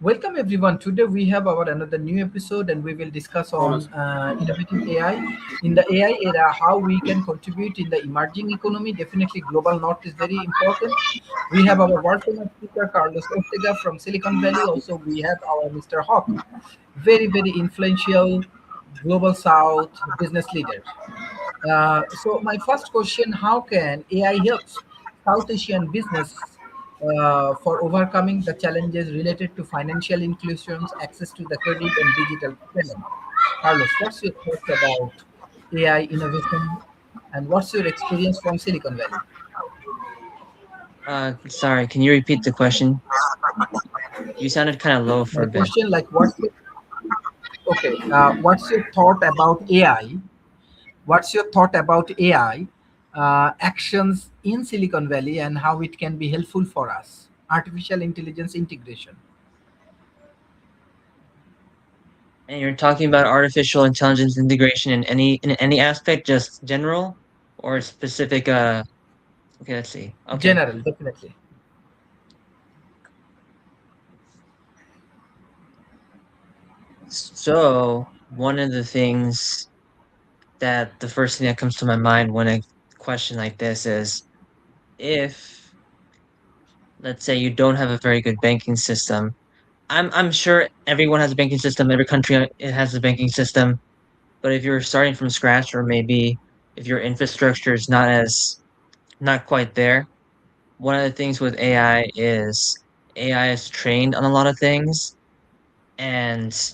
Welcome everyone. Today we have our another new episode, and we will discuss on Honest. innovative AI. In the AI era, how we can contribute in the emerging economy. Definitely, global north is very important. We have our world famous speaker Carlos Ortega from Silicon Valley. Also, we have our Mr. Hawk, very influential global south business leader. So my first question: how can AI help South Asian business for overcoming the challenges related to financial inclusions, access to the credit, and digital payment? Carlos, what's your thoughts about AI innovation, and what's your experience from Silicon Valley? Sorry, can you repeat the question? You sounded kind of low for My a bit. question, like, what's your thought about AI? What's your thought about AI actions in Silicon Valley and how it can be helpful for us? Artificial intelligence integration. And you're talking about artificial intelligence integration in any aspect, just general or specific. Okay, let's see. Okay, General, definitely. so one of the things that the first thing that comes to my mind when a question like this is if, let's say, you don't have a very good banking system. I'm sure everyone has a banking system. Every country it has a banking system. But if you're starting from scratch, or maybe if your infrastructure is not quite there, one of the things with AI is trained on a lot of things, and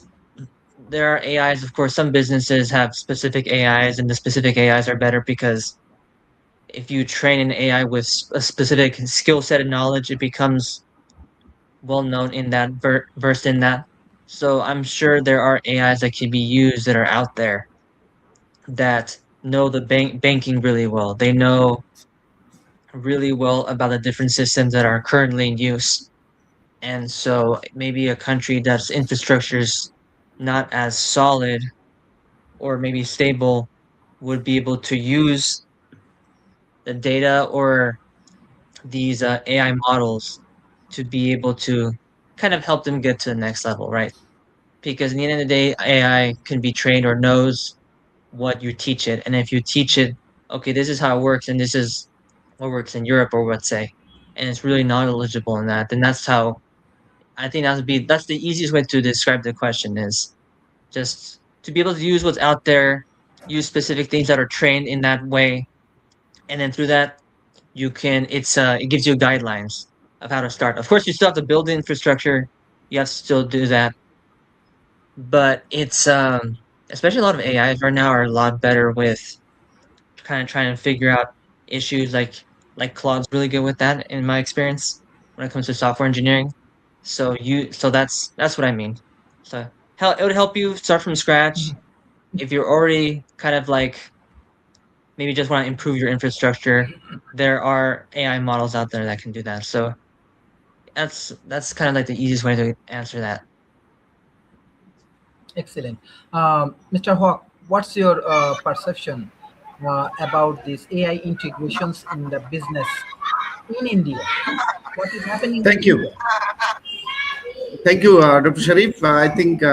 there are AIs. Of course, some businesses have specific AIs, and the specific AIs are better because if you train an AI with a specific skill set and knowledge, it becomes well known in that versed in that. So I'm sure there are AIs that can be used that are out there that know the banking really well. They know really well about the different systems that are currently in use. And so maybe a country that's infrastructure is not as solid or maybe stable would be able to use the data or these AI models to be able to kind of help them get to the next level, right? Because in the end of the day, AI can be trained or knows what you teach it. And if you teach it, okay, this is how it works, and this is what works in Europe, or let's say, and it's really knowledgeable in that, then that's how I think that's the easiest way to describe the question is just to be able to use what's out there, use specific things that are trained in that way, and then through that it gives you guidelines of how to start. Of course, you still have to build the infrastructure. You have to still do that, but it's especially a lot of AIs right now are a lot better with kind of trying to figure out issues like Claude's really good with that in my experience when it comes to software engineering. So that's what I mean. So it would help you start from scratch if you're already kind of like maybe just want to improve your infrastructure. There are AI models out there that can do that. So that's kind of like the easiest way to answer that. Excellent. Mr. Hawk, what's your perception about these AI integrations in the business in India? What is happening in Thank you. India? Thank you, Dr. Sharif. I think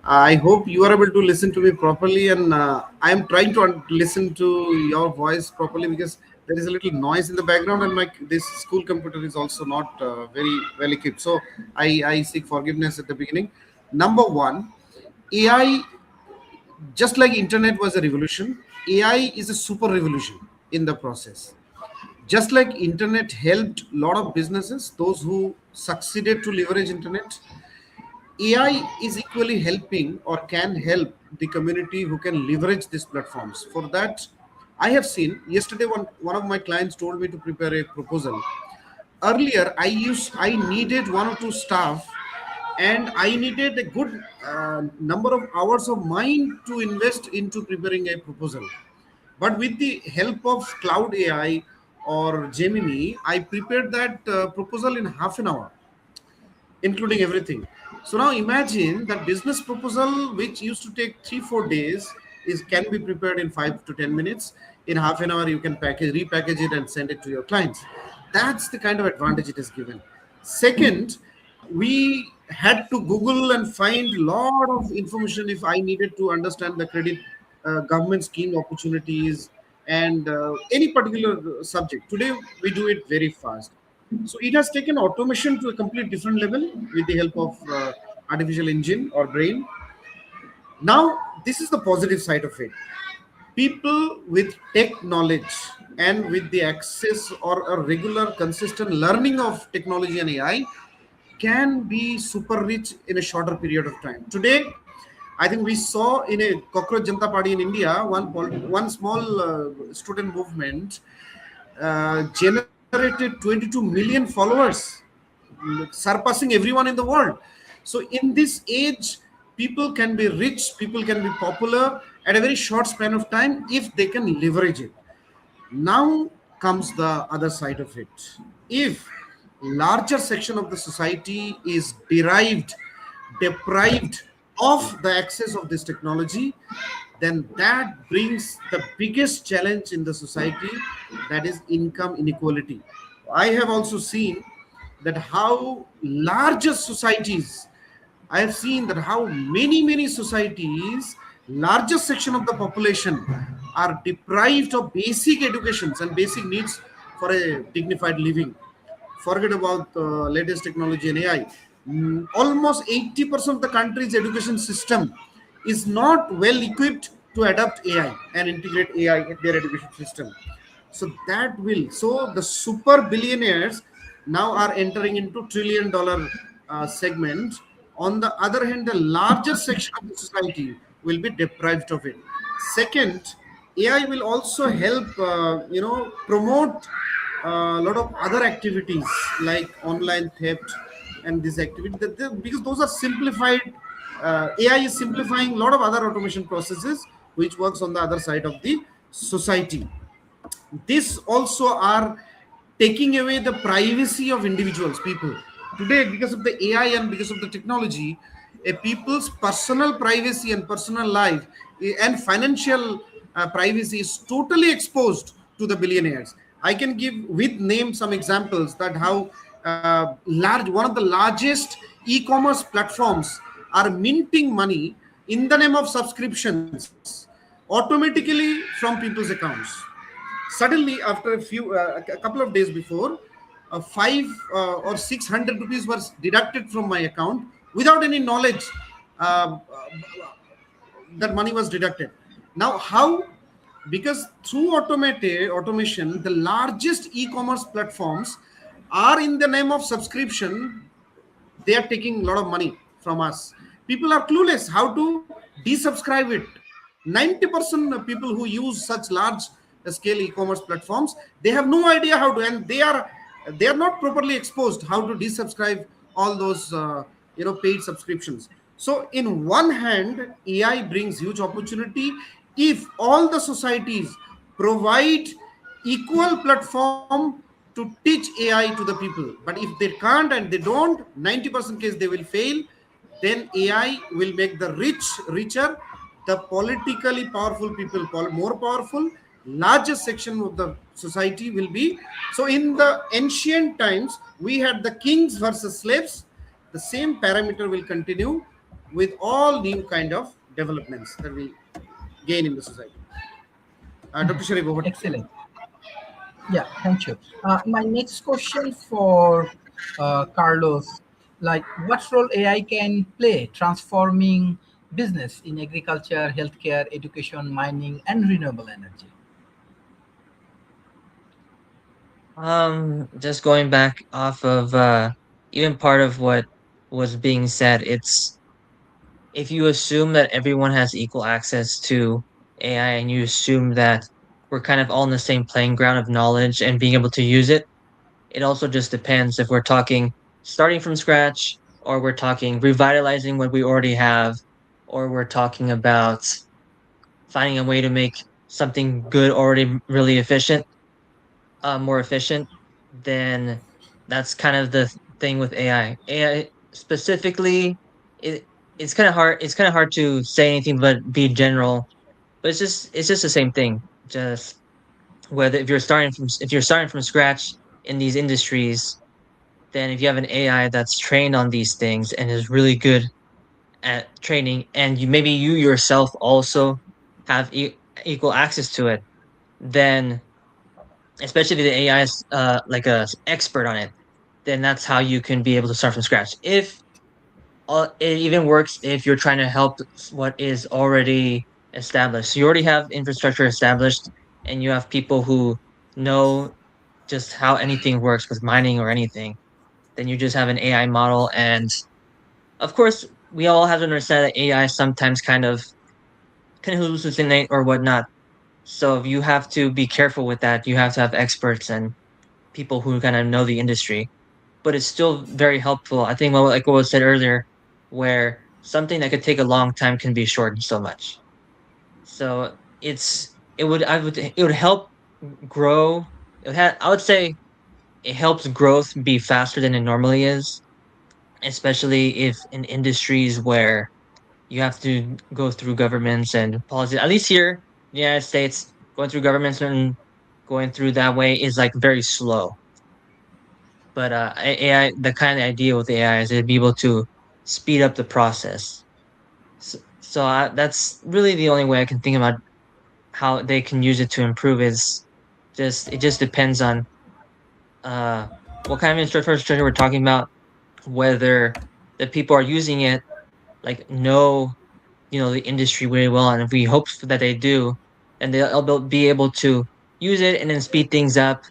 I hope you are able to listen to me properly, and I am trying to listen to your voice properly because there is a little noise in the background, and my this school computer is also not very well equipped. So I seek forgiveness at the beginning. Number one, AI, just like internet was a revolution, AI is a super revolution in the process. Just like internet helped a lot of businesses, those who succeeded to leverage internet, AI is equally helping or can help the community who can leverage these platforms. For that, I have seen yesterday one of my clients told me to prepare a proposal. Earlier, I needed one or two staff, and I needed a good number of hours of mine to invest into preparing a proposal. But with the help of Cloud AI or Gemini, I prepared that proposal in half an hour, including everything. So now imagine that business proposal, which used to take 3 4 days, is can be prepared in 5 to 10 minutes. In half an hour, you can repackage it, and send it to your clients. That's the kind of advantage it is given. Second, we had to Google and find a lot of information if I needed to understand the credit government scheme opportunities and any particular subject. Today, we do it very fast. So it has taken automation to a complete different level with the help of artificial engine or brain. Now, this is the positive side of it. People with tech knowledge and with the access or a regular, consistent learning of technology and AI can be super rich in a shorter period of time. Today, I think we saw in a Cockroach Janata Party in India, one small student movement generated 22 million followers, surpassing everyone in the world. So in this age, people can be rich, people can be popular at a very short span of time if they can leverage it. Now comes the other side of it. If larger section of the society is deprived of the access of this technology, then that brings the biggest challenge in the society, that is income inequality. I have also seen that how larger societies, I have seen that how many societies, largest section of the population are deprived of basic educations and basic needs for a dignified living. Forget about latest technology and AI. Almost 80% of the country's education system is not well equipped to adapt AI and integrate AI in their education system. So that will, so the super billionaires now are entering into $1 trillion segment. On the other hand, the larger section of the society will be deprived of it. Second, AI will also help, promote a lot of other activities like online theft and this activity because those are simplified. AI is simplifying a lot of other automation processes which works on the other side of the society. This also are taking away the privacy of individuals, people. Today, because of the AI and because of the technology, a people's personal privacy and personal life and financial privacy is totally exposed to the billionaires. I can give with name some examples that how one of the largest e-commerce platforms are minting money in the name of subscriptions automatically from people's accounts. Suddenly, after a couple of days before, 5 or 600 rupees was deducted from my account without any knowledge. That money was deducted. Now, how? Because through automation, the largest e-commerce platforms are in the name of subscription. They are taking a lot of money from us. People are clueless how to desubscribe it. 90% of people who use such large scale e-commerce platforms, they have no idea how to, and they are not properly exposed how to desubscribe all those paid subscriptions. So in one hand, AI brings huge opportunity if all the societies provide equal platform to teach AI to the people. But if they can't and they don't, 90% case they will fail. Then AI will make the rich richer, the politically powerful people more powerful, largest section of the society will be. So in the ancient times, we had the kings versus slaves. The same parameter will continue with all new kind of developments that we gain in the society. Dr. Sharif, over to you. Excellent. Yeah, thank you. My next question for Carlos, like what role AI can play transforming business in agriculture, healthcare, education, mining, and renewable energy? Just going back off of even part of what was being said, it's if you assume that everyone has equal access to AI and you assume that we're kind of all in the same playing ground of knowledge and being able to use it, it also just depends if we're talking starting from scratch or we're talking revitalizing what we already have or we're talking about finding a way to make something good already really efficient, more efficient, then that's kind of the thing with AI. AI specifically, it it's kind of hard. It's kind of hard to say anything but be general. But it's just the same thing. Just whether if you're starting from scratch in these industries, then if you have an AI that's trained on these things and is really good at training, and maybe you yourself also have equal access to it, then especially if the AI is like a expert on it, then that's how you can be able to start from scratch. If it even works if you're trying to help what is already established. So you already have infrastructure established, and you have people who know just how anything works with mining or anything. Then you just have an AI model, and of course, we all have to understand that AI sometimes can hallucinate or whatnot. So you have to be careful with that. You have to have experts and people who kind of know the industry, but it's still very helpful. I think, like what was said earlier, where something that could take a long time can be shortened so much. So it would help grow. I would say it helps growth be faster than it normally is, especially if in industries where you have to go through governments and policies. At least here in the United States, going through governments and going through that way is like very slow. But AI, the kind of idea with AI is it'd be able to speed up the process. So that's really the only way I can think about how they can use it to improve. Is just it just depends on uh what kind of infrastructure we're talking about, whether the people are using it like know the industry really well, and if we hope that they do, and they'll be able to use it and then speed things up.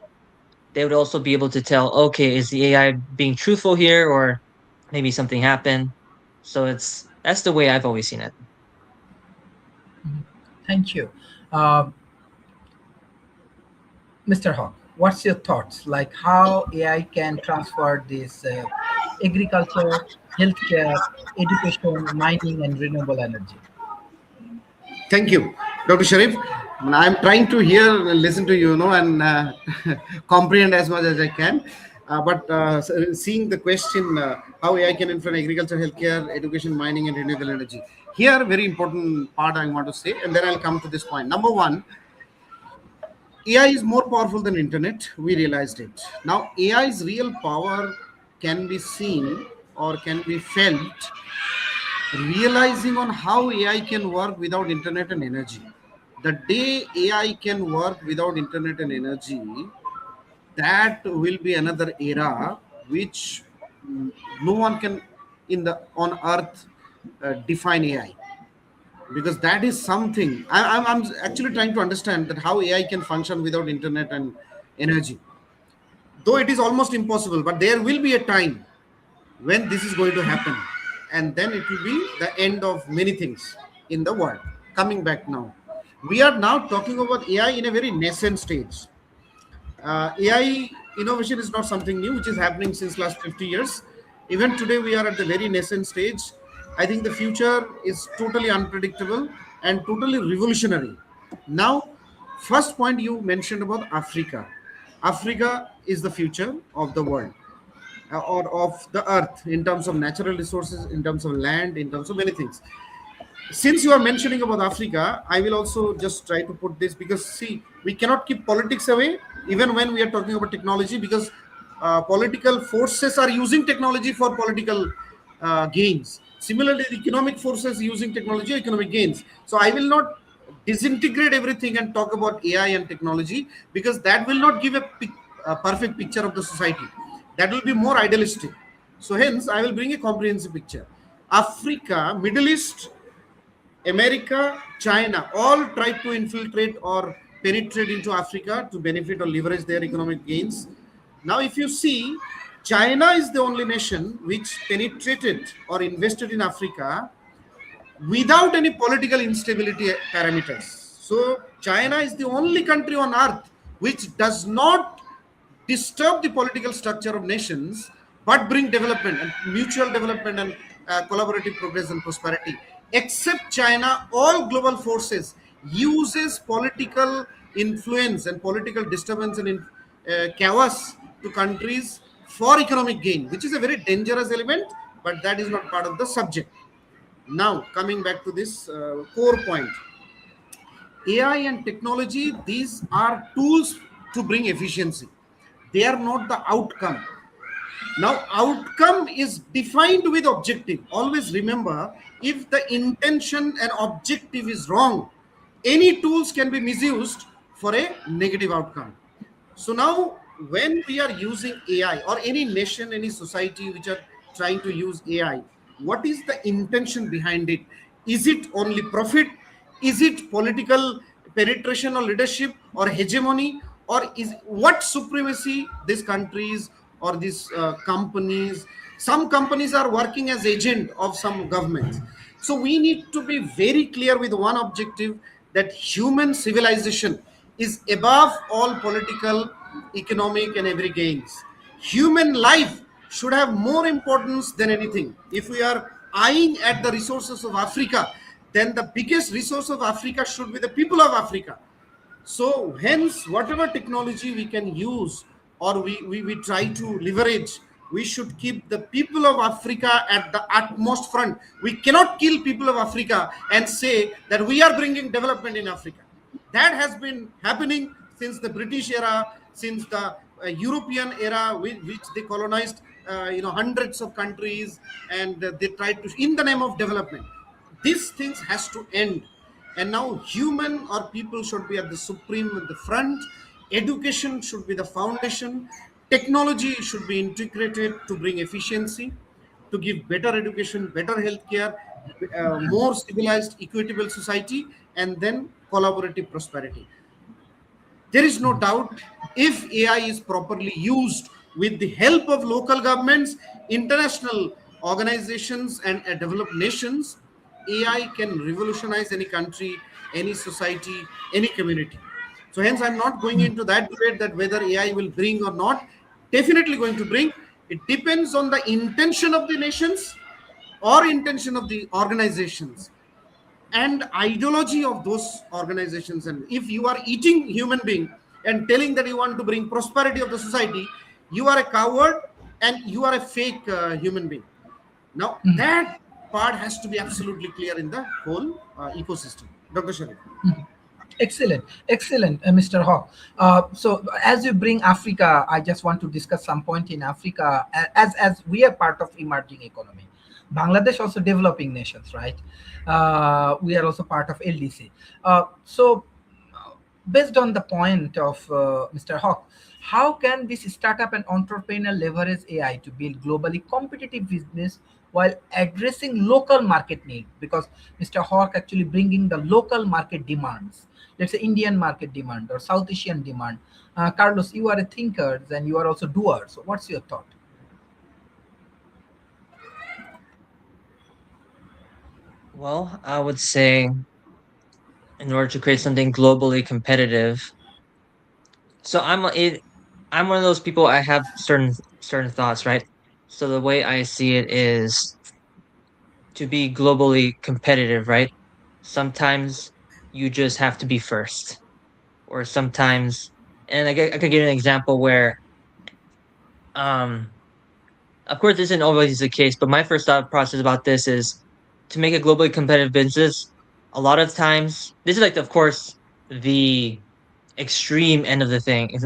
They would also be able to tell, okay, is the AI being truthful here, or maybe something happened. So that's the way I've always seen it. Thank you. Um, Mr. Hawk, what's your thoughts? Like how AI can transfer this agriculture, healthcare, education, mining, and renewable energy? Thank you, Dr. Sharif. I'm trying to hear and listen to you, and comprehend as much as I can. But seeing the question, how AI can influence agriculture, healthcare, education, mining, and renewable energy. Here, very important part I want to say, and then I'll come to this point. Number one, AI is more powerful than internet. We realized it. Now, AI's real power can be seen or can be felt realizing on how AI can work without internet and energy. The day AI can work without internet and energy, that will be another era which no one can in the on earth define AI, because that is something I'm actually trying to understand that how AI can function without internet and energy. Though it is almost impossible, but there will be a time when this is going to happen, and then it will be the end of many things in the world. Coming back now, we are now talking about AI in a very nascent stage. AI innovation is not something new, which is happening since last 50 years. Even today, we are at the very nascent stage. I think the future is totally unpredictable and totally revolutionary. Now, first point you mentioned about Africa. Africa is the future of the world, or of the earth, in terms of natural resources, in terms of land, in terms of many things. Since you are mentioning about Africa, I will also just try to put this, because see, we cannot keep politics away even when we are talking about technology, because political forces are using technology for political gains. Similarly, the economic forces using technology, economic gains. So I will not disintegrate everything and talk about AI and technology, because that will not give a perfect picture of the society. That will be more idealistic. So hence, I will bring a comprehensive picture. Africa, Middle East, America, China, all tried to infiltrate or penetrate into Africa to benefit or leverage their economic gains. Now, if you see, China is the only nation which penetrated or invested in Africa without any political instability parameters. So, China is the only country on earth which does not disturb the political structure of nations, but bring development and mutual development and collaborative progress and prosperity. Except China, all global forces uses political influence and political disturbance and chaos to countries for economic gain, which is a very dangerous element, but that is not part of the subject. Now, coming back to this core point, AI and technology, these are tools to bring efficiency. They are not the outcome. Now, outcome is defined with objective. Always remember, if the intention and objective is wrong, any tools can be misused for a negative outcome. So now, when we are using AI, or any nation, any society which are trying to use AI, what is the intention behind it? Is it only profit? Is it political penetration or leadership or hegemony? Or is what supremacy these countries or these companies? Some companies are working as agent of some governments. So we need to be very clear with one objective, that human civilization is above all political, economic, and every gains. Human life should have more importance than anything. If we are eyeing at the resources of Africa, then the biggest resource of Africa should be the people of Africa. So hence, whatever technology we can use, or we try to leverage, we should keep the people of Africa at the utmost front. We cannot kill people of Africa and say that we are bringing development in Africa. That has been happening since the British era, since the European era, which they colonized, hundreds of countries, and they tried to, in the name of development. These things has to end, and now human or people should be at the supreme, at the front. Education should be the foundation. Technology should be integrated to bring efficiency, to give better education, better healthcare, more civilized, equitable society, and then collaborative prosperity. There is no doubt, if AI is properly used with the help of local governments, international organizations, and developed nations, AI can revolutionize any country, any society, any community. So, hence, I'm not going into that debate that whether AI will bring or not. Definitely going to bring. It depends on the intention of the nations or intention of the organizations and ideology of those organizations. And if you are eating human being and telling that you want to bring prosperity of the society, you are a coward and you are a fake human being. Now that part has to be absolutely clear in the whole ecosystem. Dr. Sharif. Excellent, excellent, Mr. Hawk. So, as you bring Africa, I just want to discuss some point in Africa, as we are part of emerging economy. Bangladesh also developing nations, right? We are also part of LDC. So, based on the point of Mr. Hawk, how can this startup and entrepreneur leverage AI to build globally competitive business while addressing local market need? Because Mr. Hawk actually bringing the local market demands, let's say Indian market demand or South Asian demand. Carlos, you are a thinker and you are also doer. So, what's your thought? Well, I would say in order to create something globally competitive. So I'm one of those people. I have certain thoughts, right? So the way I see it is to be globally competitive, right? Sometimes you just have to be first, or sometimes, and I could give an example where, um, of course, this isn't always the case, but my first thought process about this is to make a globally competitive business. A lot of times, this is like, of course, the extreme end of the thing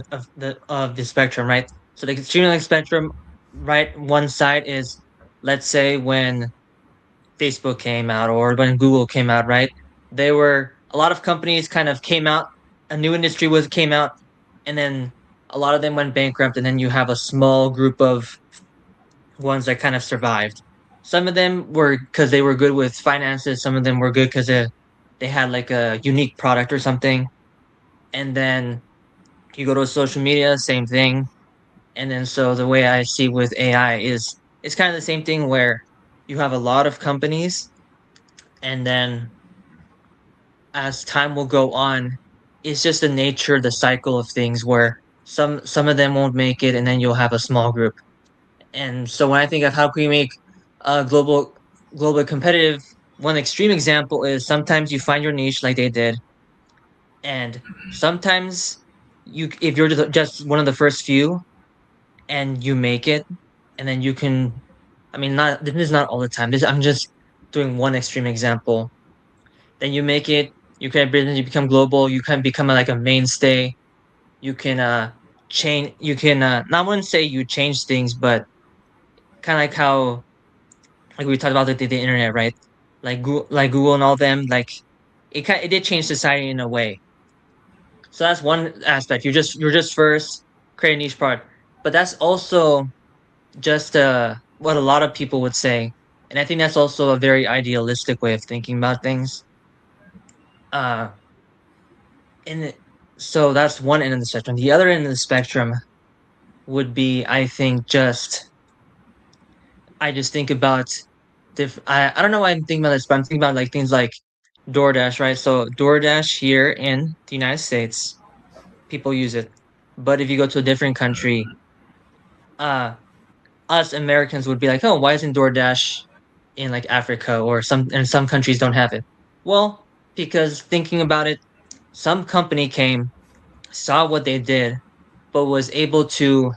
of the spectrum, right? So the extreme end of the spectrum, right? One side is, let's say, when Facebook came out or when Google came out, right? They were a lot of companies kind of came out, a new industry was came out, and then a lot of them went bankrupt, and then you have a small group of ones that kind of survived. Some of them were because they were good with finances. Some of them were good because they had like a unique product or something. And then you go to social media, same thing. And then so the way I see with AI is it's kind of the same thing where you have a lot of companies, and then as time will go on, it's just the nature, the cycle of things where some of them won't make it, and then you'll have a small group. And so when I think of how can we make global competitive, one extreme example is sometimes you find your niche like they did, and sometimes you if you're just one of the first few and you make it, and then you can, I mean, not this is not all the time. This I'm just doing one extreme example. Then you make it, you can business, you become global, you can become like a mainstay. You can change. You can not want to say you change things, but kind of like how like we talked about the internet, right? Like Google and all them, like it did change society in a way. So that's one aspect. You're just first, create a niche product. But that's also just what a lot of people would say. And I think that's also a very idealistic way of thinking about things. Uh and so that's one end of the spectrum. The other end of the spectrum would be, I think, I just think about I don't know why I'm thinking about this, but I'm thinking about like things like DoorDash, right? So DoorDash here in the United States, people use it. But if you go to a different country, uh us Americans would be like, "Oh, why isn't DoorDash in like Africa or some countries don't have it?" Well, because thinking about it, some company came, saw what they did, but was able to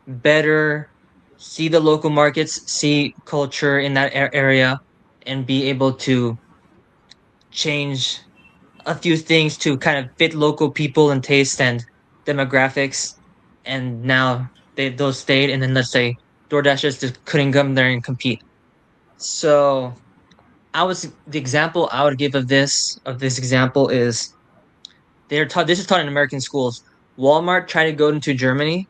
better see the local markets, see culture in that area, and be able to change a few things to kind of fit local people and taste and demographics. And now those stayed, and then let's say DoorDash just couldn't come there and compete. So the example I would give of this example is they're taught this is taught in American schools. Walmart tried to go into Germany,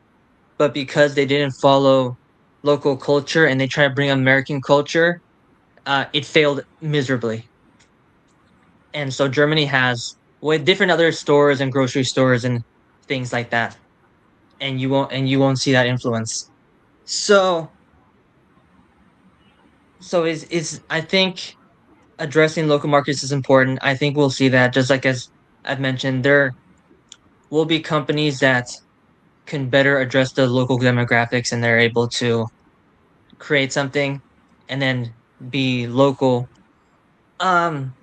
but because they didn't follow local culture and they try to bring American culture, it failed miserably. And so Germany has with different other stores and grocery stores and things like that, and you won't see that influence. So is I think addressing local markets is important. I think we'll see that, just like as I've mentioned, there will be companies that can better address the local demographics and they're able to create something and then be local. Um,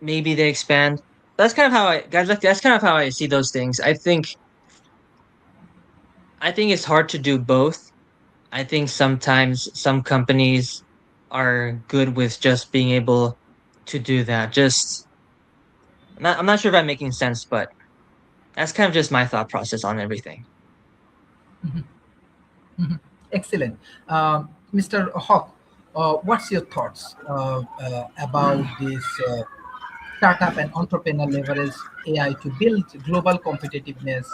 Maybe they expand. That's kind of how I guys. That's kind of how I see those things. I think it's hard to do both. I think sometimes some companies are good with just being able to do that. Just I'm not sure if I'm making sense, but that's kind of just my thought process on everything. Mhm, mhm. Excellent. Mr. Hawk, what's your thoughts about this startup and entrepreneur leverage AI to build global competitiveness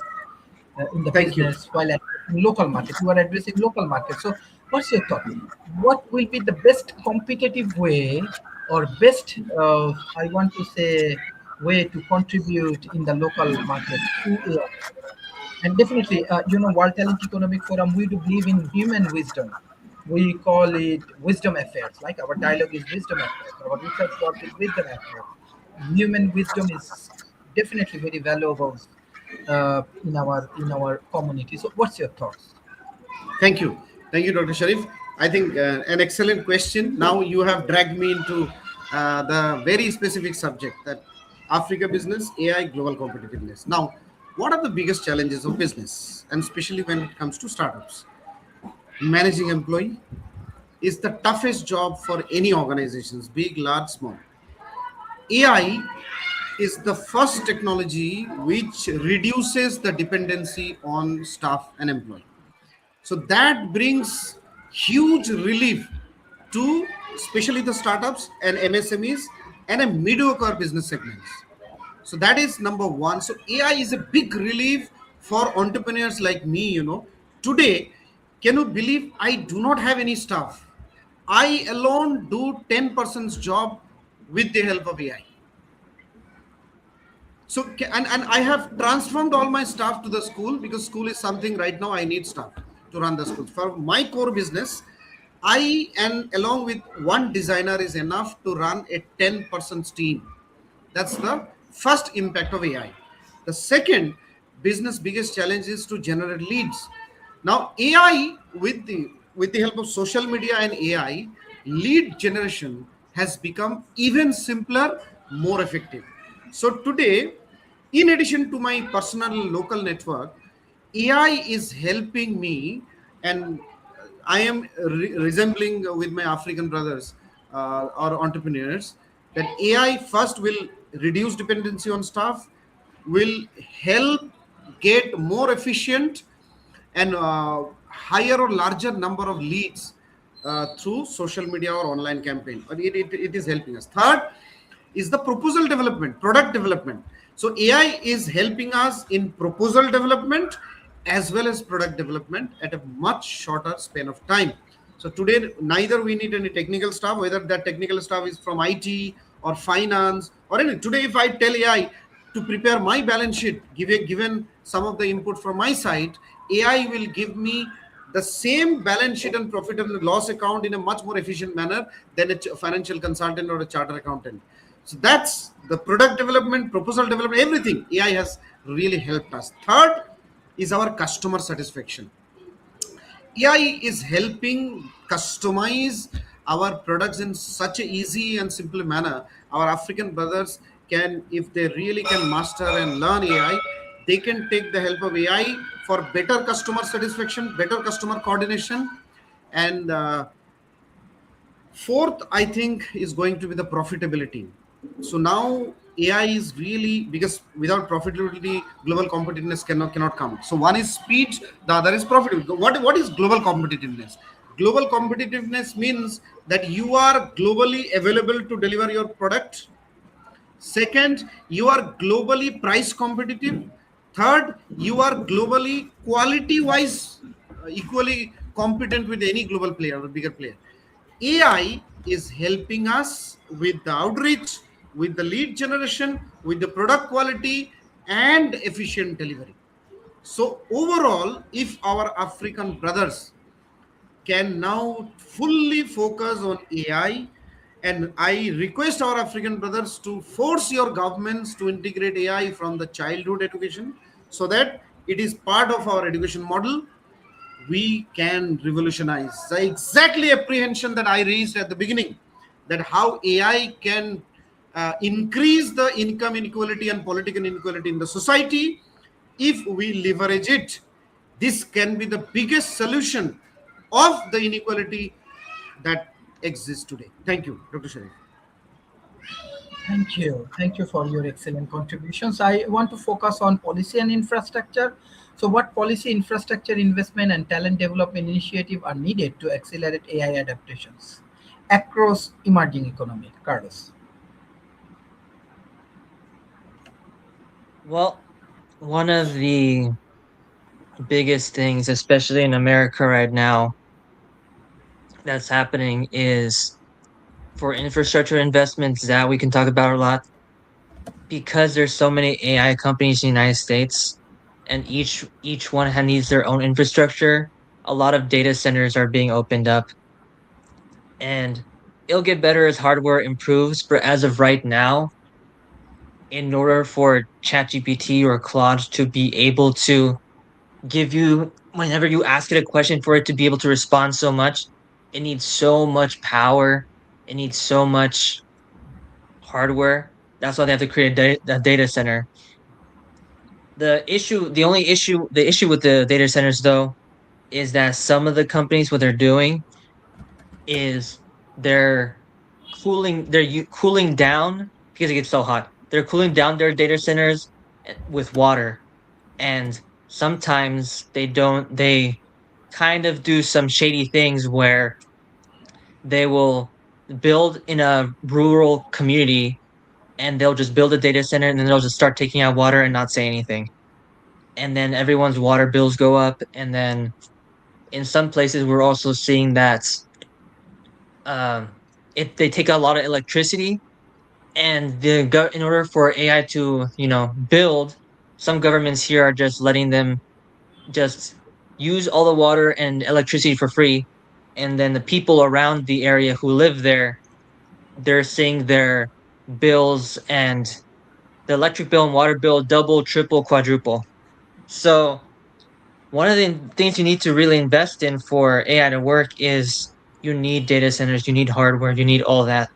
in the Thank you. business while addressing local market? You are addressing local market. So, what's your thought? What will be the best competitive way or best, I want to say, way to contribute in the local market through AI? And definitely, World Talent Economic Forum, we do believe in human wisdom. We call it wisdom affairs. Like our dialogue is wisdom affairs. Our research work is wisdom affairs. Human wisdom is definitely very valuable in our community. So, what's your thoughts? Thank you, Dr. Sharif. I think an excellent question. Now you have dragged me into the very specific subject, that Africa business, AI, global competitiveness. Now, what are the biggest challenges of business, and especially when it comes to startups? Managing employee is the toughest job for any organizations, big, large, small. AI is the first technology which reduces the dependency on staff and employee. So that brings huge relief to especially the startups and MSMEs and a mediocre business segments. So that is number one. So AI is a big relief for entrepreneurs like me. Today, can you believe I do not have any staff? I alone do 10% job with the help of AI. So and I have transformed all my staff to the school, because school is something right now I need staff to run the school. For my core business, I and along with one designer is enough to run a 10% team. That's the first impact of AI. The second business biggest challenge is to generate leads. Now AI with the help of social media and AI, lead generation has become even simpler, more effective. So today, in addition to my personal local network, AI is helping me, and I am resembling with my African brothers or entrepreneurs, that AI first will reduce dependency on staff, will help get more efficient and higher or larger number of leads through social media or online campaign. Or it is helping us. Third is the proposal development, product development. So AI is helping us in proposal development as well as product development at a much shorter span of time. So today, neither we need any technical staff, whether that technical staff is from IT or finance or any. Today, if I tell AI to prepare my balance sheet, given some of the input from my side, AI will give me the same balance sheet and profit and loss account in a much more efficient manner than a financial consultant or a charter accountant. So that's the product development, proposal development, everything. AI has really helped us. Third is our customer satisfaction. AI is helping customize our products in such a easy and simple manner. Our African brothers can, if they really can master and learn AI, they can take the help of AI for better customer satisfaction, better customer coordination, and fourth, I think, is going to be the profitability. So now AI is really, because without profitability, global competitiveness cannot come. So one is speed, the other is profitability. What is global competitiveness? Global competitiveness means that you are globally available to deliver your product. Second, you are globally price competitive. Third, you are globally quality wise equally competent with any global player or bigger player. AI is helping us with the outreach, with the lead generation, with the product quality and efficient delivery. So overall, if our African brothers can now fully focus on AI. And I request our African brothers to force your governments to integrate AI from the childhood education so that it is part of our education model. We can revolutionize the exactly apprehension that I raised at the beginning, that how AI can increase the income inequality and political inequality in the society. If we leverage it, this can be the biggest solution of the inequality that exists today. Thank you, Dr. Sharif. Thank you. Thank you for your excellent contributions. I want to focus on policy and infrastructure. So, what policy, infrastructure, investment, and talent development initiative are needed to accelerate AI adaptations across emerging economy? Carlos. Well, one of the biggest things, especially in America right now, that's happening is for infrastructure investments that we can talk about a lot because there's so many AI companies in the United States and each one needs their own infrastructure. A lot of data centers are being opened up and it'll get better as hardware improves, but as of right now, in order for ChatGPT or Claude to be able to give you whenever you ask it a question for it to be able to respond so much, it needs so much power, it needs so much hardware. That's why they have to create a data center. The issue with the data centers though is that some of the companies what they're doing is they're cooling down because it gets so hot. They're cooling down their data centers with water, and sometimes they kind of do some shady things where they will build in a rural community and they'll just build a data center and then they'll just start taking out water and not say anything. And then everyone's water bills go up. And then in some places, we're also seeing that um, if they take a lot of electricity and in order for AI to, build, some governments here are just letting them just use all the water and electricity for free. And then the people around the area who live there, they're seeing their bills and the electric bill and water bill double, triple, quadruple. So one of the things you need to really invest in for AI to work is you need data centers, you need hardware, you need all that.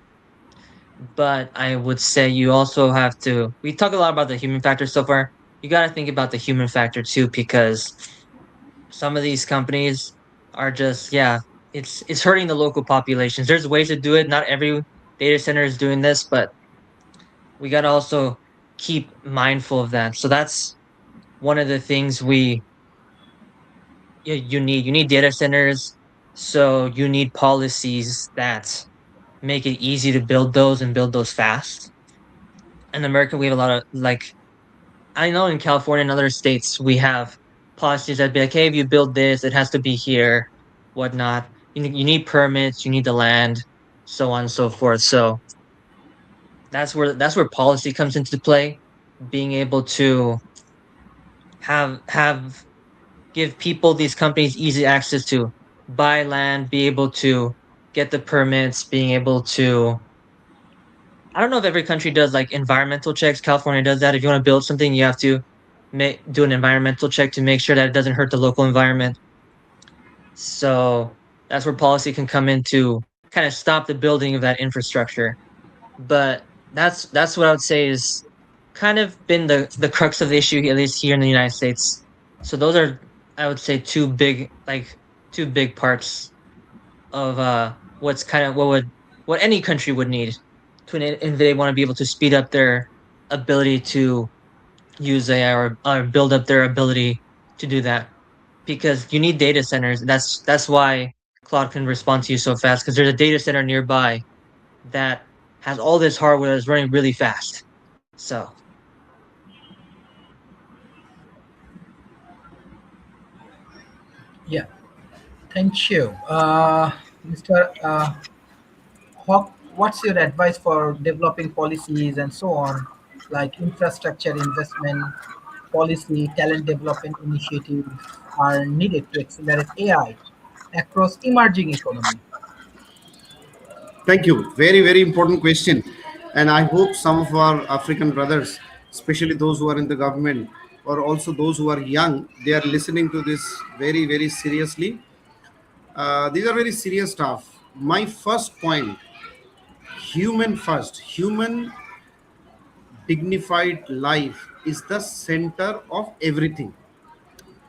But I would say you also have to. We talk a lot about the human factor so far. You got to think about the human factor too, because some of these companies are just it's hurting the local populations. There's ways to do it. Not every data center is doing this, but we got to also keep mindful of that. So that's one of the things you need data centers, so you need policies that make it easy to build those and build those fast. In America, we have a lot of like I know in California and other states we have policies that be like, hey, if you build this, it has to be here, whatnot. You need permits, you need the land, so on and so forth. So that's where policy comes into play, being able to have give people, these companies, easy access to buy land, be able to get the permits, being able to. I don't know if every country does like environmental checks. California does that. If you want to build something, you have to do an environmental check to make sure that it doesn't hurt the local environment. So that's where policy can come in to kind of stop the building of that infrastructure. But that's what I would say is kind of been the crux of the issue, at least here in the United States. So those are, I would say, two big parts of what's kind of what any country would need to, and they want to be able to speed up their ability to use AI, or build up their ability to do that, because you need data centers. That's why Claude can respond to you so fast, because there's a data center nearby that has all this hardware that's running really fast. So Yeah, thank you. Mr. Hawk, what's your advice for developing policies and so on, like infrastructure investment policy, talent development initiatives are needed to accelerate AI across emerging economies? Thank you. Very, very important question. And I hope some of our African brothers, especially those who are in the government or also those who are young, they are listening to this very, very seriously. These are very serious stuff. My first point, human first, human dignified life is the center of everything.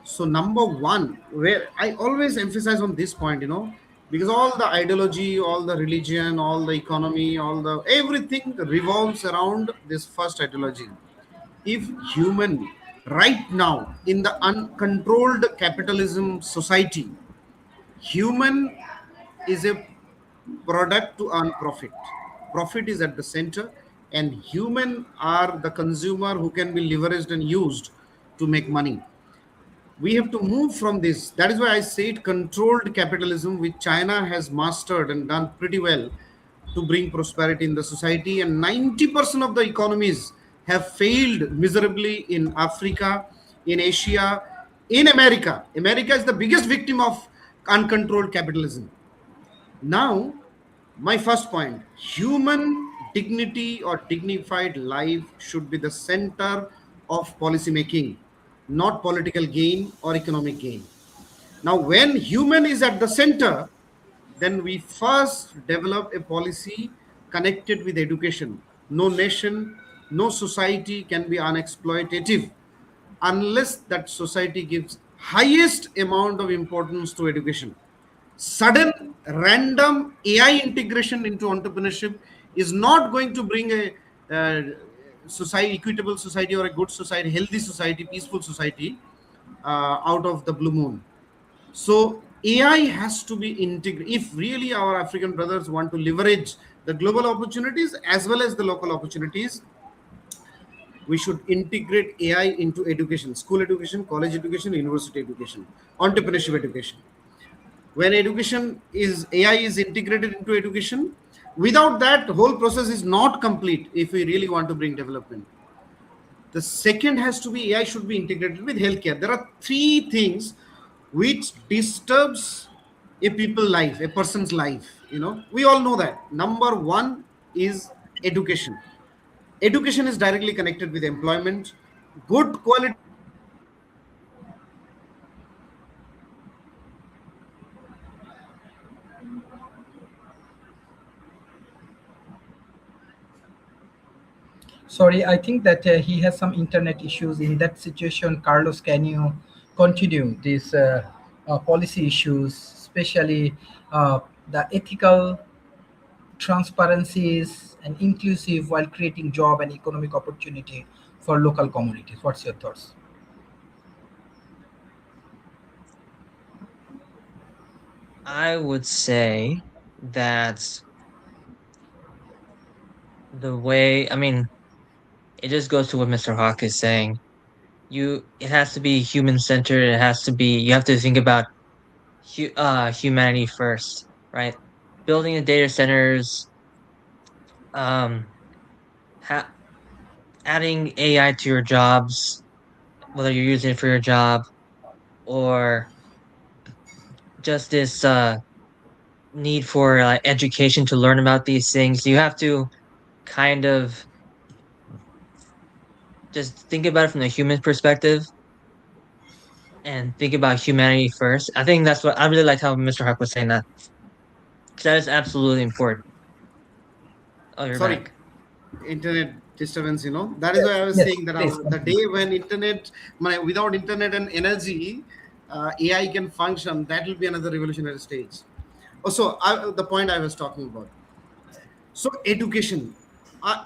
So number one, where I always emphasize on this point, because all the ideology, all the religion, all the economy, all the everything revolves around this first ideology. If human right now in the uncontrolled capitalism society, human is a product to earn profit. Profit is at the center, and human are the consumer who can be leveraged and used to make money. We have to move from this. That is why I said controlled capitalism, which China has mastered and done pretty well to bring prosperity in the society. And 90% of the economies have failed miserably in Africa, in Asia, in America. America is the biggest victim of uncontrolled capitalism. Now, my first point, human dignity or dignified life should be the center of policy making, not political gain or economic gain. Now, when human is at the center, then we first develop a policy connected with education. No nation, no society can be unexploitative unless that society gives highest amount of importance to education. Sudden random AI integration into entrepreneurship is not going to bring a society, equitable society, or a good society, healthy society, peaceful society out of the blue moon. So AI has to be integrated. If really our African brothers want to leverage the global opportunities as well as the local opportunities, we should integrate AI into education, school education, college education, university education, entrepreneurship education. When education is AI is integrated into education, without that, the whole process is not complete if we really want to bring development. The second has to be AI should be integrated with healthcare. There are three things which disturbs a people life, a person's life. We all know that. Number one is education. Education is directly connected with employment. Good quality Sorry, I think that he has some internet issues. In that situation, Carlos, can you continue these policy issues, especially the ethical transparencies and inclusive while creating job and economic opportunity for local communities? What's your thoughts? I would say that the way, I mean, it just goes to what Mr. Hawk is saying. It has to be human centered. It has to be, you have to think about humanity first, right? Building the data centers, um, ha adding AI to your jobs, whether you're using it for your job or just this need for education to learn about these things. You have to kind of just think about it from the human perspective and think about humanity first. I think that's what I really liked how Mr. Hawk was saying that. 'Cause that is absolutely important. Oh, you're Sorry, back. internet disturbance. That is Yes, why I was yes, saying that please the continue. day when without internet and energy, AI can function, that will be another revolutionary stage. Also, the point I was talking about. So education.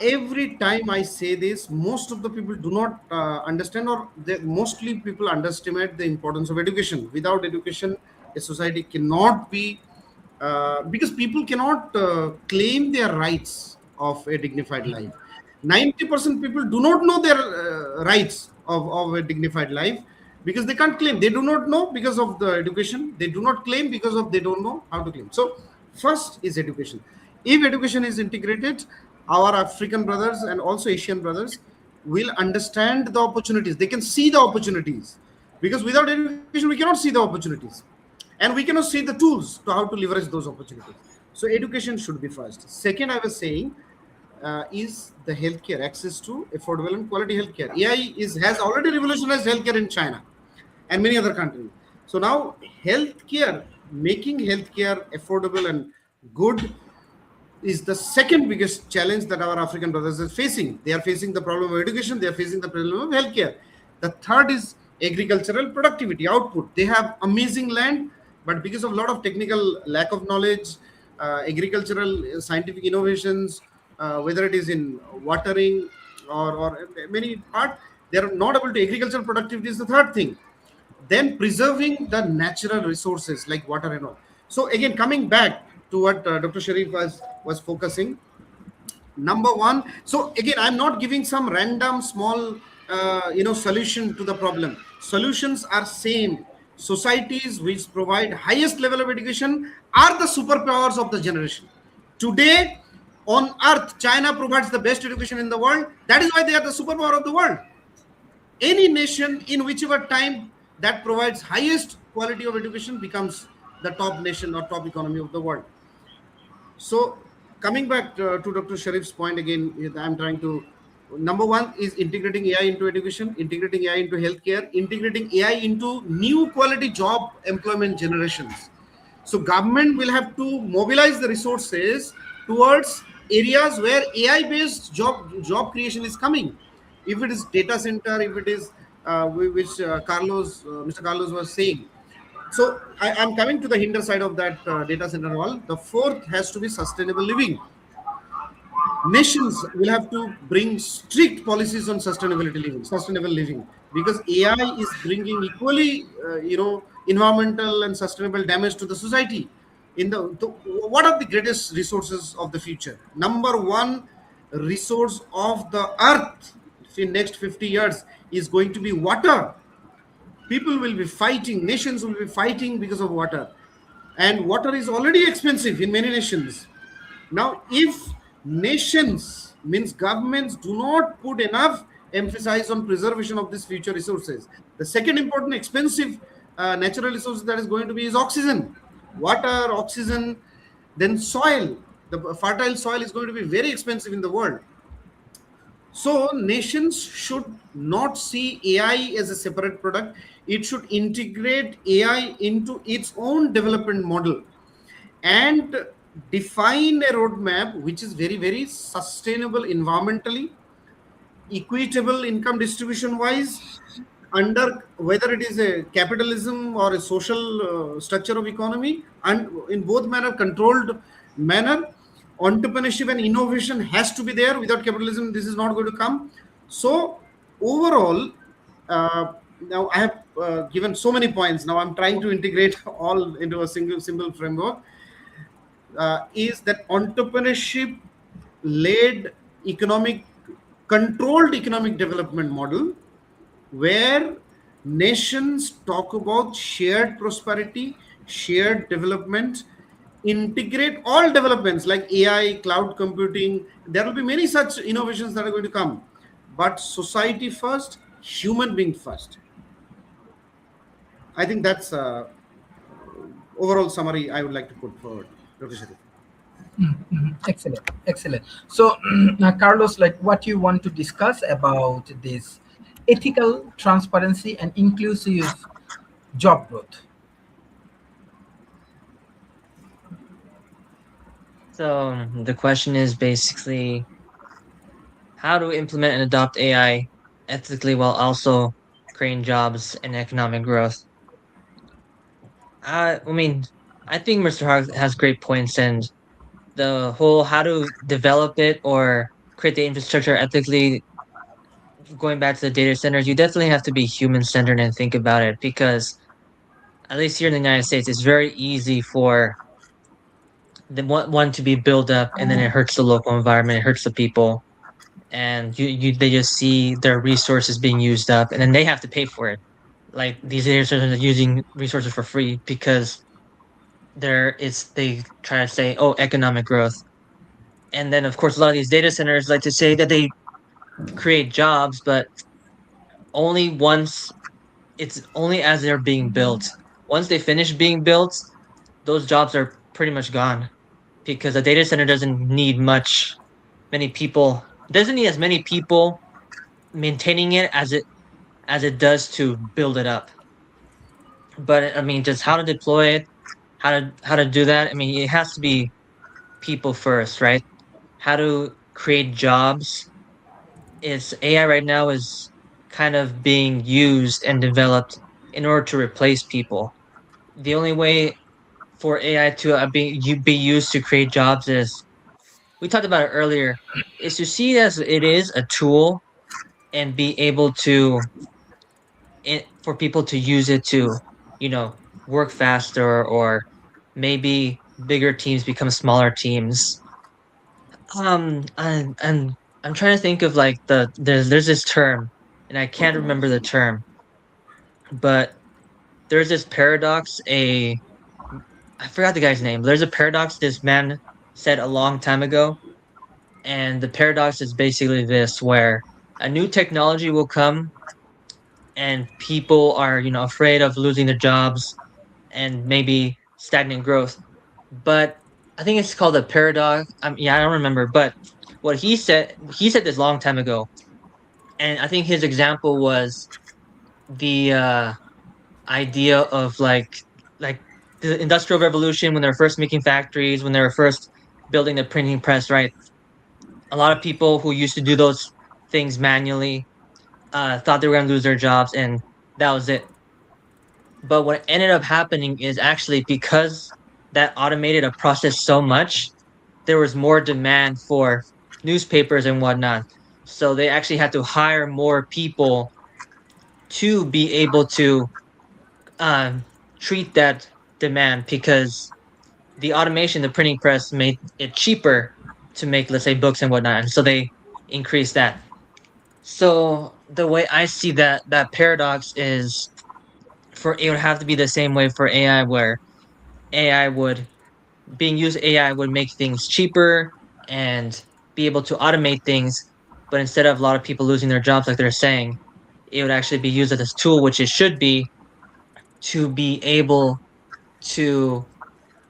Every time I say this, most of the people do not understand, or mostly people underestimate the importance of education. Without education, a society cannot be, because people cannot claim their rights of a dignified life. 90% people do not know their rights of a dignified life, because they can't claim. They do not know because of the education. They do not claim because of they don't know how to claim. So first is education. If education is integrated, our African brothers and also Asian brothers will understand the opportunities. They can see the opportunities, because without education we cannot see the opportunities, and we cannot see the tools to how to leverage those opportunities. So education should be first. Second, I was saying, is the healthcare, access to affordable and quality healthcare. AI has already revolutionized healthcare in China and many other countries. So now healthcare, making healthcare affordable and good, is the second biggest challenge that our African brothers are facing. They are facing the problem of education, they are facing the problem of healthcare. The third is agricultural productivity, output. They have amazing land, but because of a lot of technical lack of knowledge, agricultural scientific innovations, whether it is in watering or many part, they are not able to. Agricultural productivity is the third thing. Then preserving the natural resources like water and all. So again, coming back to what Dr. Sharif was focusing, number one. So again, I'm not giving some random small solution to the problem. Solutions are same. Societies which provide highest level of education are the superpowers of the generation. Today on earth, China provides the best education in the world. That is why they are the superpower of the world. Any nation in whichever time that provides highest quality of education becomes the top nation or top economy of the world. So coming back to Dr. Sharif's point again, I'm trying to, number one is integrating AI into education, integrating AI into healthcare, integrating AI into new quality job employment generations. So government will have to mobilize the resources towards areas where AI based job creation is coming. If it is data center, if it is which Mr. Carlos was saying. So I'm coming to the hinder side of that data center wall. The fourth has to be sustainable living. Nations will have to bring strict policies on sustainable living, because AI is bringing equally, environmental and sustainable damage to the society. What are the greatest resources of the future? Number one resource of the earth in next 50 years is going to be water. People will be fighting, nations will be fighting because of water, and water is already expensive in many nations. Now if nations, means governments, do not put enough emphasis on preservation of these future resources, the second important expensive natural resource that is going to be is oxygen, water, oxygen, then soil. The fertile soil is going to be very expensive in the world. So nations should not see AI as a separate product. It should integrate AI into its own development model and define a roadmap which is very, very sustainable environmentally, equitable income distribution wise, under whether it is a capitalism or a social structure of economy, and in both manner, controlled manner. Entrepreneurship and innovation has to be there. Without capitalism this is not going to come. So overall, now I have given so many points. Now I'm trying to integrate all into a single simple framework. Is that entrepreneurship led economic controlled economic development model where nations talk about shared prosperity, shared development, integrate all developments like AI, cloud computing. There will be many such innovations that are going to come, but society first, human being first. I think that's overall summary I would like to put forward, Dr. Sharif. Excellent, excellent. So, Carlos, like what you want to discuss about this ethical transparency and inclusive job growth. So the question is basically how to implement and adopt AI ethically while also creating jobs and economic growth. I mean, I think Mr. Hogg has great points, and the whole how to develop it or create the infrastructure ethically, going back to the data centers, you definitely have to be human centered and think about it because, at least here in the United States, it's very easy for the one to be built up and then it hurts the local environment, it hurts the people, and they just see their resources being used up and then they have to pay for it. Like these data centers are using resources for free because they try to say, oh, economic growth. And then of course a lot of these data centers like to say that they create jobs, but only once it's only as they're being built. Once they finish being built, those jobs are pretty much gone because a data center doesn't need many people. Doesn't need as many people maintaining it as it does to build it up. But I mean, just how to deploy it, how to do that. I mean, it has to be people first, right? How to create jobs. It's AI right now is kind of being used and developed in order to replace people. The only way for AI to be used to create jobs is we talked about it earlier, is to see it as it is a tool and be able to for people to use it to, you know, work faster or maybe bigger teams become smaller teams. And I'm trying to think of like there's this term and I can't remember the term, but there's this paradox. I forgot the guy's name. There's a paradox this man said a long time ago, and the paradox is basically this: where a new technology will come, and people are afraid of losing their jobs and maybe stagnant growth. But I think it's called a paradox. Yeah, I don't remember, but what he said this long time ago, and I think his example was the idea of like the industrial revolution when they were first making factories, when they were first building the printing press, right? A lot of people who used to do those things manually thought they were going to lose their jobs, and that was it. But what ended up happening is actually because that automated a process so much, there was more demand for newspapers and whatnot. So they actually had to hire more people to be able to um, treat that demand because the automation, the printing press made it cheaper to make, let's say, books and whatnot. And so they increased that. So the way I see that paradox is for it would have to be the same way for AI where AI would being used AI would make things cheaper and be able to automate things, but instead of a lot of people losing their jobs like they're saying, it would actually be used as a tool, which it should be, to be able to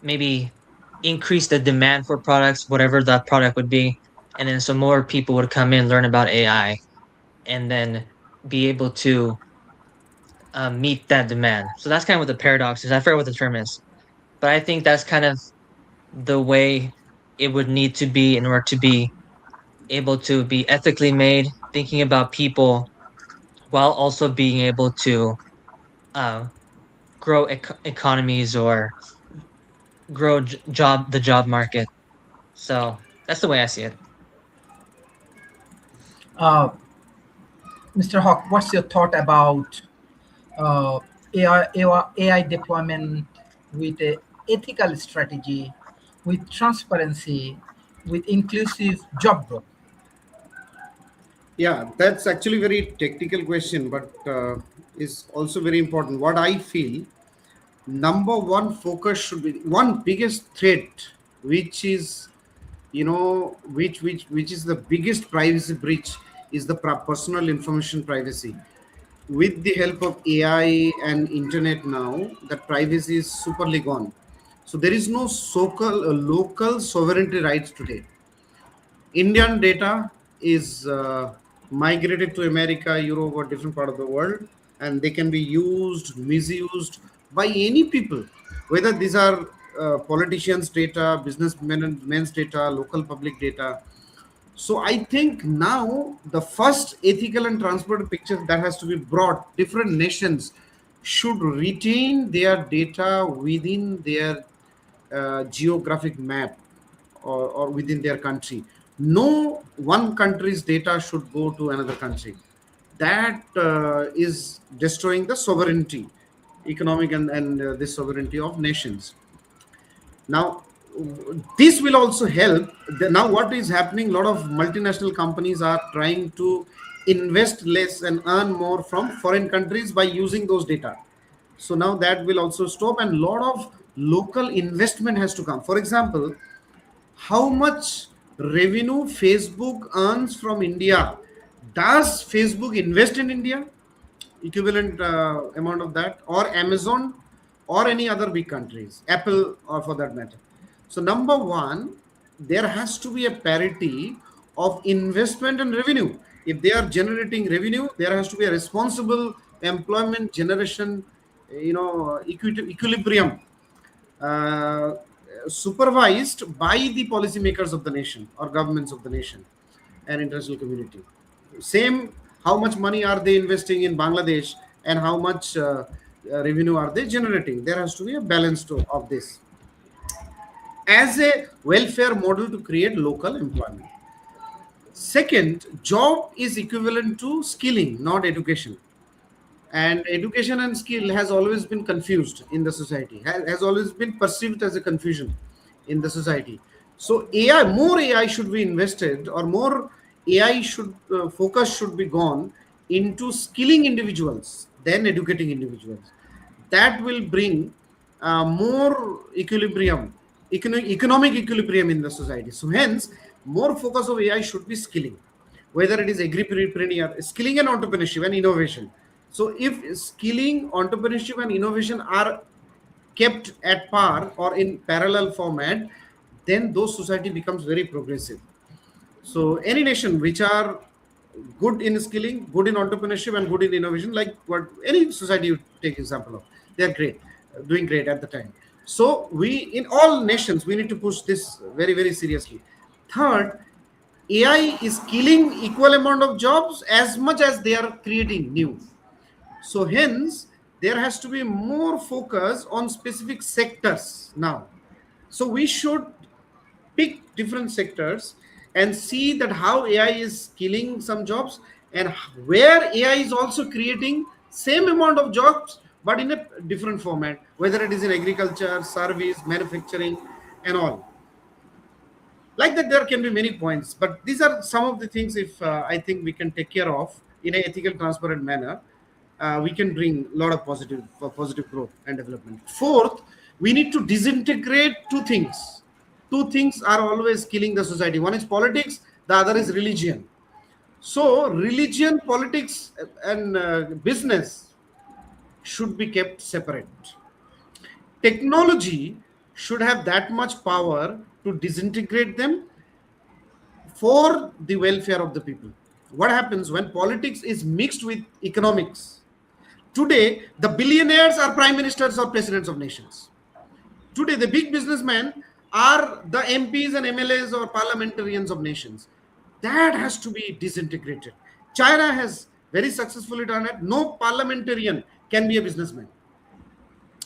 maybe increase the demand for products, whatever that product would be, and then some more people would come in, learn about AI, and then be able to meet that demand. So that's kind of what the paradox is. I forget what the term is, but I think that's kind of the way it would need to be in order to be able to be ethically made, thinking about people while also being able to uh, grow economies or grow the job market. So that's the way I see it. Uh, Mr. Hawk, what's your thought about uh, AI deployment with a ethical strategy, with transparency, with inclusive job growth. Yeah, that's actually very technical question, but is also very important. What I feel, number one focus should be one biggest threat, which is, which is the biggest privacy breach, is the personal information privacy. With the help of AI and internet now, that privacy is superly gone. So there is no local sovereignty rights today. Indian data is migrated to America, Europe, or different part of the world, and they can be used, misused by any people, whether these are politicians' data, businessmen's data, local public data. So I think now the first ethical and transparent picture that has to be brought, different nations should retain their data within their geographic map, or within their country. No one country's data should go to another country. That is destroying the sovereignty, economic and the sovereignty of nations. Now, this will also help. Now, what is happening? A lot of multinational companies are trying to invest less and earn more from foreign countries by using those data. So now that will also stop, and a lot of local investment has to come. For example, how much revenue Facebook earns from India? Does Facebook invest in India? Equivalent amount of that, or Amazon, or any other big countries, Apple, or for that matter. So number one, there has to be a parity of investment and revenue. If they are generating revenue, there has to be a responsible employment generation, equilibrium, uh, supervised by the policymakers of the nation or governments of the nation and international community. Same, how much money are they investing in Bangladesh, and how much revenue are they generating? There has to be a balance of this as a welfare model to create local employment. Second, job is equivalent to skilling, not education. And education and skill has always been confused in the society, has always been perceived as a confusion in the society. So more AI should be invested, or more AI should focus should be gone into skilling individuals than educating individuals. That will bring more equilibrium, economic equilibrium in the society. So hence, more focus of AI should be skilling, whether it is agripreneur, skilling and entrepreneurship and innovation. So if skilling, entrepreneurship and innovation are kept at par or in parallel format, then those society becomes very progressive. So any nation which are good in skilling, good in entrepreneurship, and good in innovation, like what any society you take example of, they're great, doing great at the time. So we, in all nations, we need to push this very, very seriously. Third, AI is killing equal amount of jobs as much as they are creating new. So hence, there has to be more focus on specific sectors now. So we should pick different sectors and see that how AI is killing some jobs, and where AI is also creating same amount of jobs but in a different format, whether it is in agriculture, service, manufacturing, and all. Like that, there can be many points, but these are some of the things. If I think we can take care of in an ethical, transparent manner, we can bring a lot of positive growth and development. Fourth, we need to disintegrate two things. Two things are always killing the society. One is politics, the other is religion. So religion, politics, and business should be kept separate. Technology should have that much power to disintegrate them for the welfare of the people. What happens when politics is mixed with economics? Today, the billionaires are prime ministers or presidents of nations. Today, the big businessmen are the MPs and MLAs or parliamentarians of nations. That has to be disintegrated. China has very successfully done it. No parliamentarian can be a businessman,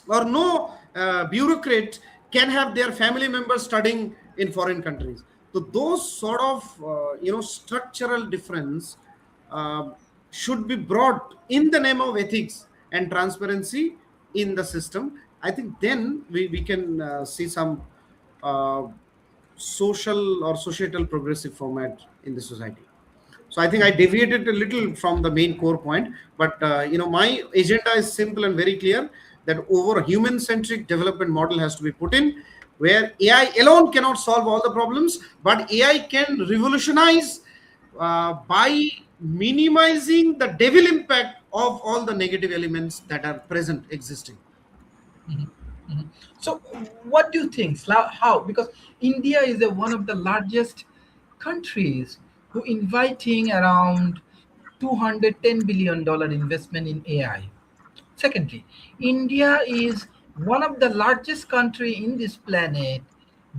or no bureaucrat can have their family members studying in foreign countries. So those sort of structural difference uh, should be brought in the name of ethics and transparency in the system, I think then we can see some uh, social or societal progressive format in the society. So I think I deviated a little from the main core point, but my agenda is simple and very clear, that over human-centric development model has to be put in, where AI alone cannot solve all the problems, but AI can revolutionize by minimizing the devil impact of all the negative elements that are present existing. Mhm, mhm. So, what do you think? How? Because India is one of the largest countries who inviting around $210 billion investment in AI. Secondly, India is one of the largest country in this planet,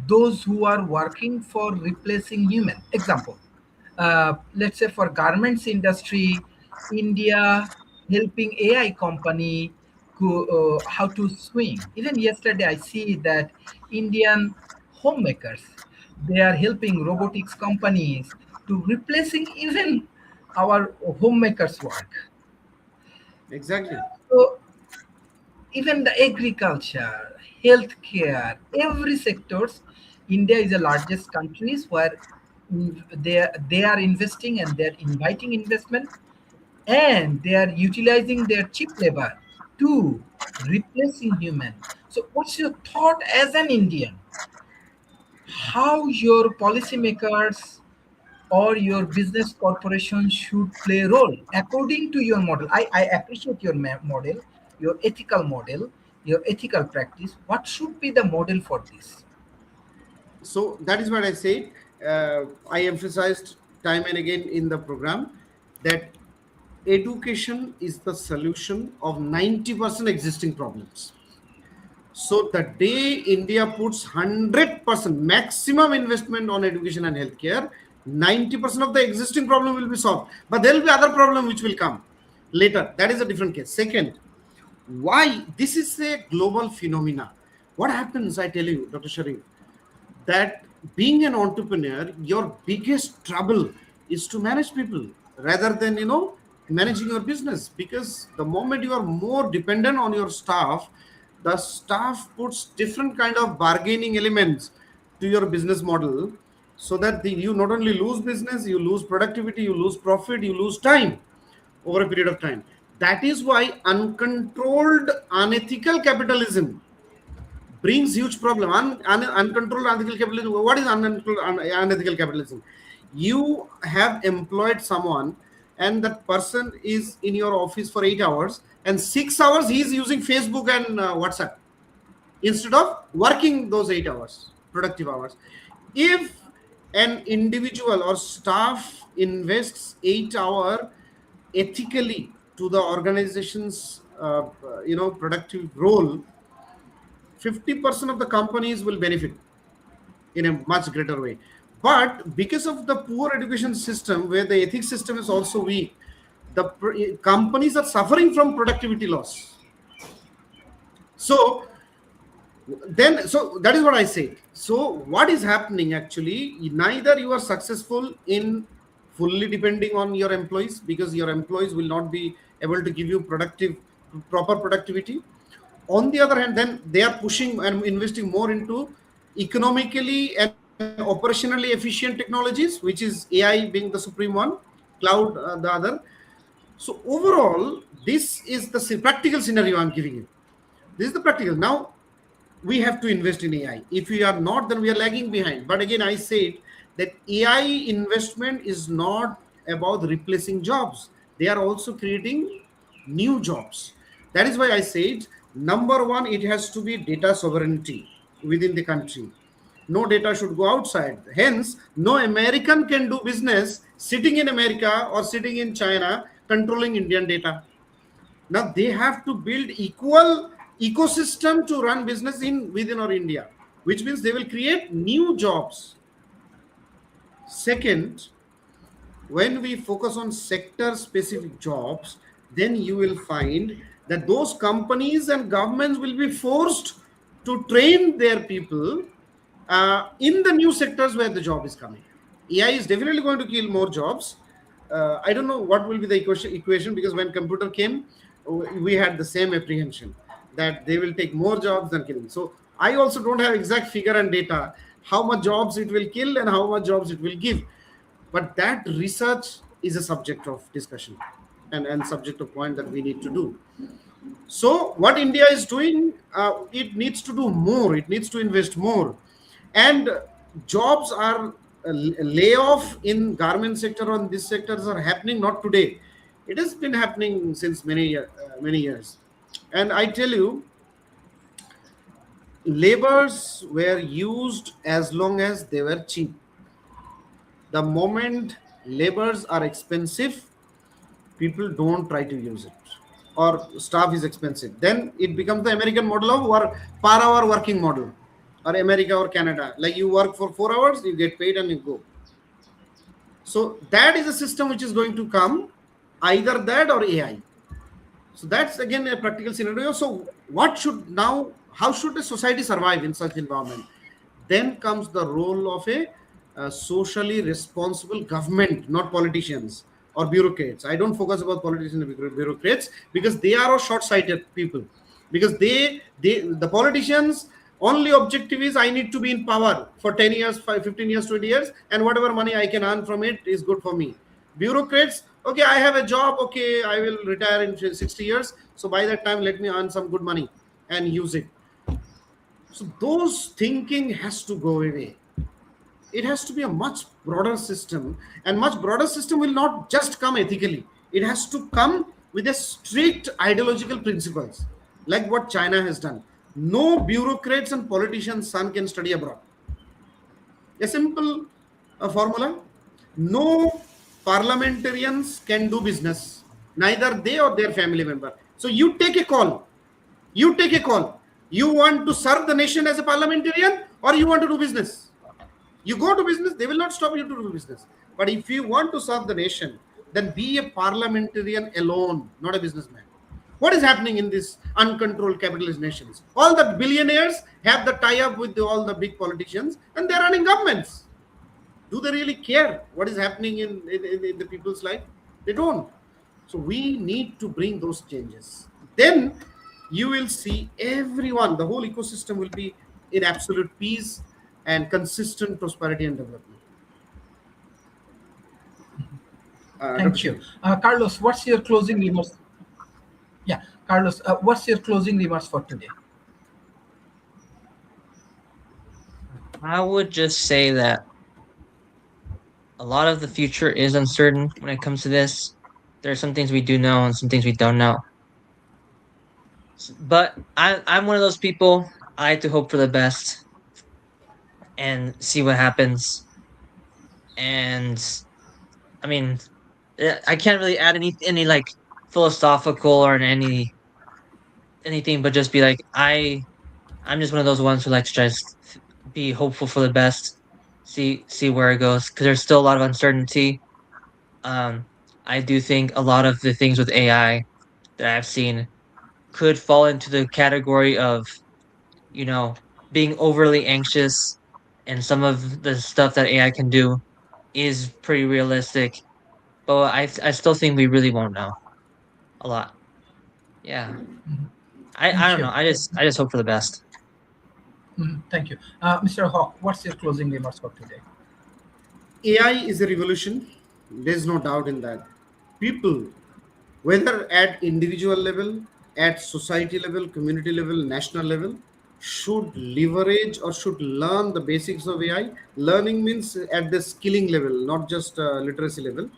those who are working for replacing human. Example, let's say for garments industry, India helping AI company how to swim. Even yesterday, I see that Indian homemakers, they are helping robotics companies to replacing even our homemakers work. Exactly. So even the agriculture, healthcare, every sectors, India is the largest countries where they are investing and they're inviting investment, and they are utilizing their cheap labor to replacing human. So what's your thought as an Indian? How your policymakers or your business corporation should play a role according to your model? I appreciate your model, your ethical model, your ethical practice. What should be the model for this? So that is what I said. I emphasized time and again in the program that education is the solution of 90% existing problems. So the day India puts 100% maximum investment on education and healthcare, 90% of the existing problem will be solved. But there will be other problem which will come later. That is a different case. Second, why this is a global phenomena. What happens, I tell you, Dr. Sharif, that being an entrepreneur, your biggest trouble is to manage people rather than managing your business, because the moment you are more dependent on your staff, the staff puts different kind of bargaining elements to your business model, so that you not only lose business, you lose productivity, you lose profit, you lose time over a period of time. That is why uncontrolled unethical capitalism brings huge problem. Uncontrolled unethical capitalism. What is unethical capitalism? You have employed someone, and that person is in your office for 8 hours, and 6 hours he is using Facebook and WhatsApp instead of working those 8 hours, productive hours. If an individual or staff invests 8 hour ethically to the organization's productive role, 50% of the companies will benefit in a much greater way. But because of the poor education system, where the ethics system is also weak, the companies are suffering from productivity loss. So so that is what I say. So what is happening actually? Neither you are successful in fully depending on your employees, because your employees will not be able to give you proper productivity. On the other hand, then they are pushing and investing more into economically and operationally efficient technologies, which is AI being the supreme one, cloud the other. So overall, this is the practical scenario I'm giving you. This is the practical. Now we have to invest in AI. If we are not, then we are lagging behind. But again, I said that AI investment is not about replacing jobs. They are also creating new jobs. That is why I said, number one, it has to be data sovereignty within the country. No data should go outside. Hence, no American can do business sitting in America or sitting in China controlling Indian data. Now they have to build equal ecosystem to run business in within or India, which means they will create new jobs. Second, when we focus on sector specific jobs, then you will find that those companies and governments will be forced to train their people in the new sectors where the job is coming. AI is definitely going to kill more jobs. I don't know what will be the equation, because when computer came, we had the same apprehension that they will take more jobs than killing. So I also don't have exact figure and data how much jobs it will kill and how much jobs it will give, but that research is a subject of discussion and subject of point that we need to do. So what India is doing, it needs to do more, it needs to invest more. And jobs are layoff in garment sector on these sectors are happening not today. It has been happening since many years. And I tell you, labors were used as long as they were cheap. The moment labors are expensive, people don't try to use it, or staff is expensive, then it becomes the American model of per hour working model, or America or Canada, like you work for 4 hours, you get paid and you go. So that is a system which is going to come, either that or AI. So that's again a practical scenario. So what should now, how should a society survive in such environment? Then comes the role of a socially responsible government, not politicians or bureaucrats. I don't focus about politicians and bureaucrats because they are short-sighted people. Because the politicians only objective is I need to be in power for 10 years, 15 years, 20 years, and whatever money I can earn from it is good for me. Bureaucrats, okay, I have a job, okay, I will retire in 60 years. So by that time, let me earn some good money and use it. So those thinking has to go away. It has to be a much broader system, and much broader system will not just come ethically. It has to come with a strict ideological principles, like what China has done. No bureaucrats and politicians' son can study abroad. A simple formula. No parliamentarians can do business, neither they or their family member. So you take a call. You take a call. You want to serve the nation as a parliamentarian, or you want to do business? You go to business, they will not stop you to do business. But if you want to serve the nation, then be a parliamentarian alone, not a businessman. What is happening in these uncontrolled capitalist nations? All the billionaires have the tie-up with all the big politicians, and they're running governments. Do they really care what is happening in the people's life? They don't. So we need to bring those changes. Then you will see everyone, the whole ecosystem will be in absolute peace and consistent prosperity and development. Thank you. Carlos, what's your closing remarks? Yeah, Carlos, what's your closing remarks for today? I would just say that a lot of the future is uncertain when it comes to this. There are some things we do know and some things we don't know. But I'm one of those people, I like to hope for the best and see what happens. And I mean, I can't really add any like philosophical or anything, but just be like, I'm just one of those ones who like to just be hopeful for the best, see where it goes, because there's still a lot of uncertainty. I do think a lot of the things with AI that I've seen could fall into the category of, being overly anxious, and some of the stuff that AI can do is pretty realistic. But I still think we really won't know a lot. Yeah. I don't know. I just hope for the best. Thank you. Mr. Hawk, what's your closing remarks for today? AI is a revolution. There's no doubt in that. People, whether at individual level, at society level, community level, national level, should leverage or should learn the basics of AI. Learning means at the skilling level, not just literacy level,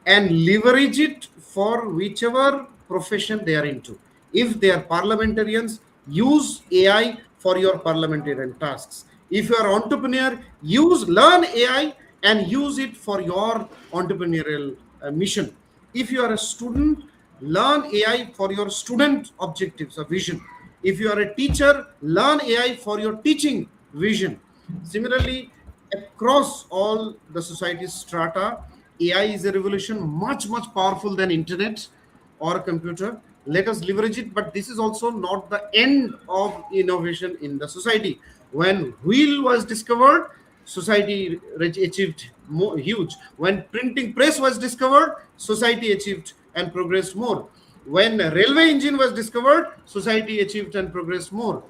and leverage it for whichever profession they are into. If they are parliamentarians, use AI for your parliamentarian tasks. If you are entrepreneur, learn AI and use it for your entrepreneurial mission. If you are a student, learn AI for your student objectives or vision. If you are a teacher, learn AI for your teaching vision. Similarly, across all the society's strata, AI is a revolution much powerful than internet or computer. Let us leverage it, but this is also not the end of innovation in the society. When wheel was discovered, society achieved huge. When printing press was discovered, society achieved and progressed more. When a railway engine was discovered, society achieved and progressed more.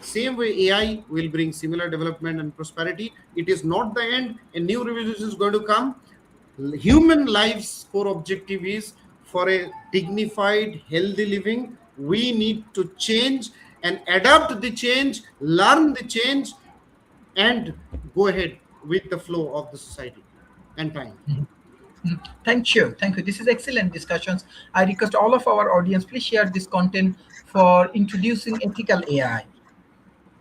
Same way, AI will bring similar development and prosperity. It is not the end. A new revolution is going to come. Human life's core objective is for a dignified, healthy living. We need to change and adapt the change, learn the change, and go ahead with the flow of the society and time. Thank you. Thank you. This is excellent discussions. I request all of our audience, please share this content for introducing ethical AI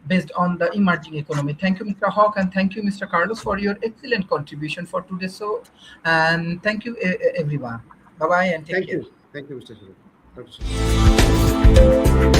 based on the emerging economy. Thank you, Mr. Hawk, and thank you, Mr. Carlos, for your excellent contribution for today's show. And thank you, everyone. Bye-bye and take Thank care. you. Thank you, Mr. Sharif. Dr. Sharif.